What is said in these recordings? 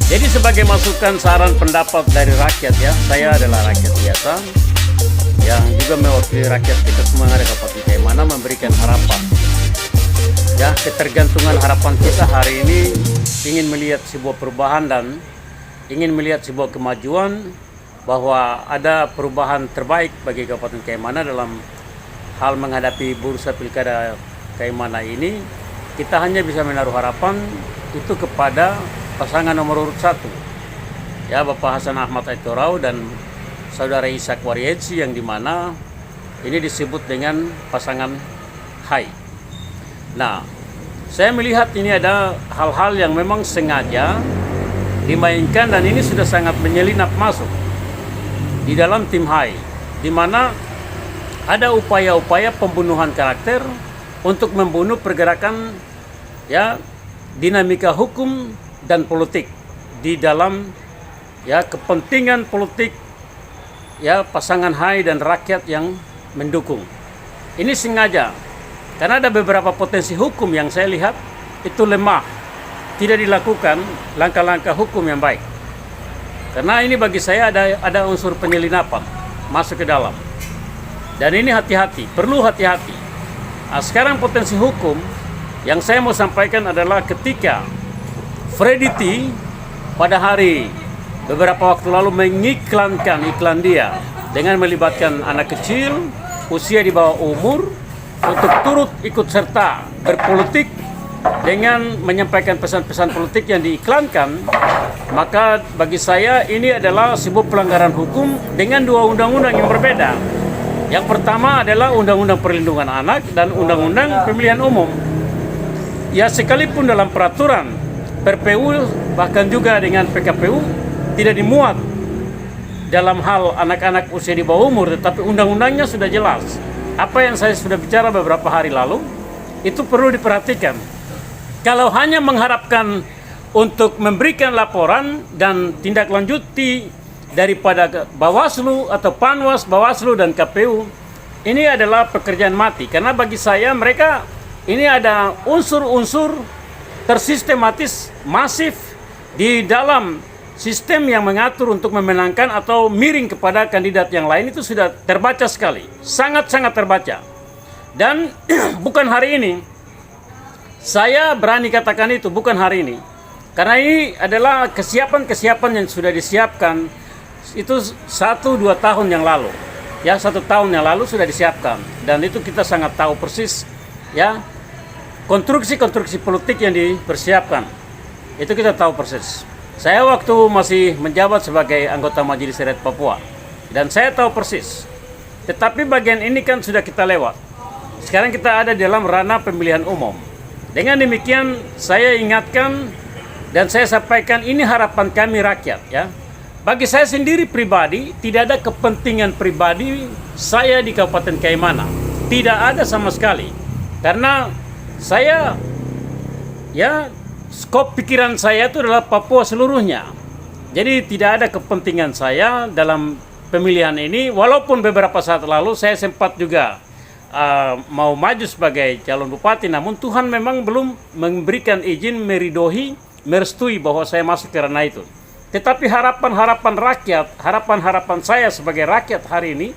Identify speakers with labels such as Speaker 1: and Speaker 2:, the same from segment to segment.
Speaker 1: Jadi sebagai masukan, saran, pendapat dari rakyat ya, saya adalah rakyat biasa yang juga mewakili rakyat kita semua yang ada di Kabupaten Kaimana, memberikan harapan. Ya, ketergantungan harapan kita hari ini ingin melihat sebuah perubahan dan ingin melihat sebuah kemajuan, bahwa ada perubahan terbaik bagi Kabupaten Kaimana dalam hal menghadapi bursa pilkada Kaimana ini. Kita hanya bisa menaruh harapan itu kepada pasangan nomor urut 1, ya, Bapak Hasan Ahmad Aitorau dan Saudara Ishak Warieji, yang dimana ini disebut dengan pasangan Hai. Nah, saya melihat ini ada hal-hal yang memang sengaja dimainkan dan ini sudah sangat menyelinap masuk di dalam tim Hai, di mana ada upaya-upaya pembunuhan karakter untuk membunuh pergerakan, ya, dinamika hukum dan politik di dalam, ya, kepentingan politik, ya, pasangan Hai dan rakyat yang mendukung. Ini sengaja karena ada beberapa potensi hukum yang saya lihat itu lemah, tidak dilakukan langkah-langkah hukum yang baik. Karena ini bagi saya ada unsur penyelinapan masuk ke dalam. Dan ini hati-hati, perlu hati-hati. Nah, sekarang potensi hukum yang saya mau sampaikan adalah ketika Freddy T pada hari beberapa waktu lalu mengiklankan iklan dia dengan melibatkan anak kecil usia di bawah umur untuk turut ikut serta berpolitik dengan menyampaikan pesan-pesan politik yang diiklankan, maka bagi saya ini adalah sebuah pelanggaran hukum dengan dua undang-undang yang berbeda. Yang pertama adalah Undang-Undang Perlindungan Anak dan Undang-Undang Pemilihan Umum. Ya, sekalipun dalam peraturan PRPU bahkan juga dengan PKPU tidak dimuat dalam hal anak-anak usia di bawah umur, tetapi undang-undangnya sudah jelas. Apa yang saya sudah bicara beberapa hari lalu itu perlu diperhatikan. Kalau hanya mengharapkan untuk memberikan laporan dan tindak lanjuti daripada Bawaslu atau Panwas, Bawaslu dan KPU, ini adalah pekerjaan mati. Karena bagi saya mereka ini ada unsur-unsur tersistematis masif di dalam sistem yang mengatur untuk memenangkan atau miring kepada kandidat yang lain. Itu sudah terbaca sekali, sangat-sangat terbaca. Dan bukan hari ini, saya berani katakan itu bukan hari ini, karena ini adalah kesiapan-kesiapan yang sudah disiapkan itu 1-2 tahun yang lalu, ya, 1 tahun yang lalu sudah disiapkan, dan itu kita sangat tahu persis, ya, konstruksi-konstruksi politik yang dipersiapkan itu kita tahu persis. Saya waktu masih menjabat sebagai anggota Majelis Rakyat Papua dan saya tahu persis. Tetapi bagian ini kan sudah kita lewat. Sekarang kita ada dalam ranah pemilihan umum. Dengan demikian saya ingatkan dan saya sampaikan ini harapan kami rakyat, ya. Bagi saya sendiri pribadi tidak ada kepentingan pribadi saya di Kabupaten Kaimana. Tidak ada sama sekali. Karena saya, ya, skop pikiran saya itu adalah Papua seluruhnya. Jadi tidak ada kepentingan saya dalam pemilihan ini. Walaupun beberapa saat lalu saya sempat juga mau maju sebagai calon bupati, namun Tuhan memang belum memberikan izin merestui bahwa saya masuk ke ranah itu. Tetapi harapan-harapan rakyat, harapan-harapan saya sebagai rakyat hari ini,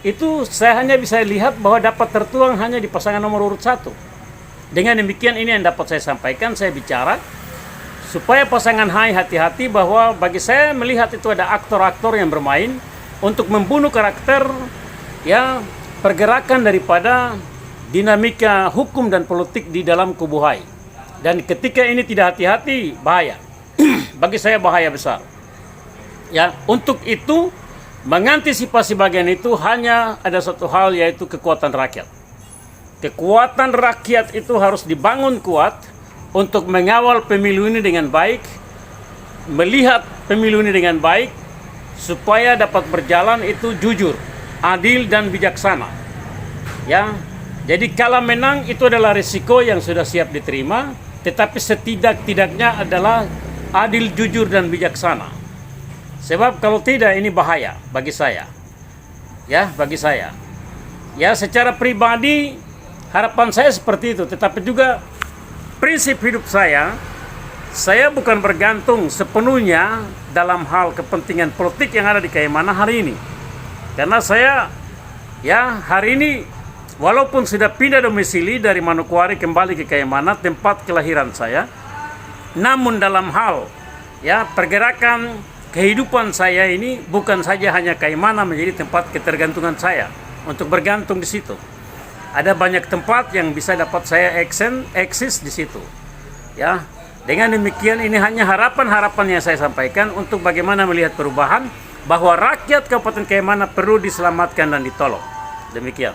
Speaker 1: itu saya hanya bisa lihat bahwa dapat tertuang hanya di pasangan nomor urut 1. Dengan demikian ini yang dapat saya sampaikan, saya bicara supaya pasangan Hai hati-hati, bahwa bagi saya melihat itu ada aktor-aktor yang bermain untuk membunuh karakter, ya, pergerakan daripada dinamika hukum dan politik di dalam kubu Hai. Dan ketika ini tidak hati-hati, bahaya. Bagi saya bahaya besar. Ya, untuk itu mengantisipasi bagian itu hanya ada satu hal, yaitu kekuatan rakyat. Kekuatan rakyat itu harus dibangun kuat untuk mengawal pemilu ini dengan baik, melihat pemilu ini dengan baik, supaya dapat berjalan itu jujur, adil dan bijaksana. Ya, jadi kalah menang itu adalah risiko yang sudah siap diterima, tetapi setidak-tidaknya adalah adil, jujur dan bijaksana. Sebab kalau tidak ini bahaya bagi saya. Ya, bagi saya. Ya, secara pribadi harapan saya seperti itu, tetapi juga prinsip hidup saya saya bukan bergantung sepenuhnya dalam hal kepentingan politik yang ada di Kaimana hari ini. Karena saya hari ini walaupun sudah pindah domisili dari Manokwari kembali ke Kaimana, tempat kelahiran saya, namun dalam hal pergerakan kehidupan saya ini bukan saja hanya Kaimana menjadi tempat ketergantungan saya untuk bergantung di situ. Ada banyak tempat yang bisa dapat saya eksis di situ. Dengan demikian ini hanya harapan-harapan yang saya sampaikan untuk bagaimana melihat perubahan bahwa rakyat Kabupaten Kaimana perlu diselamatkan dan ditolong. Demikian.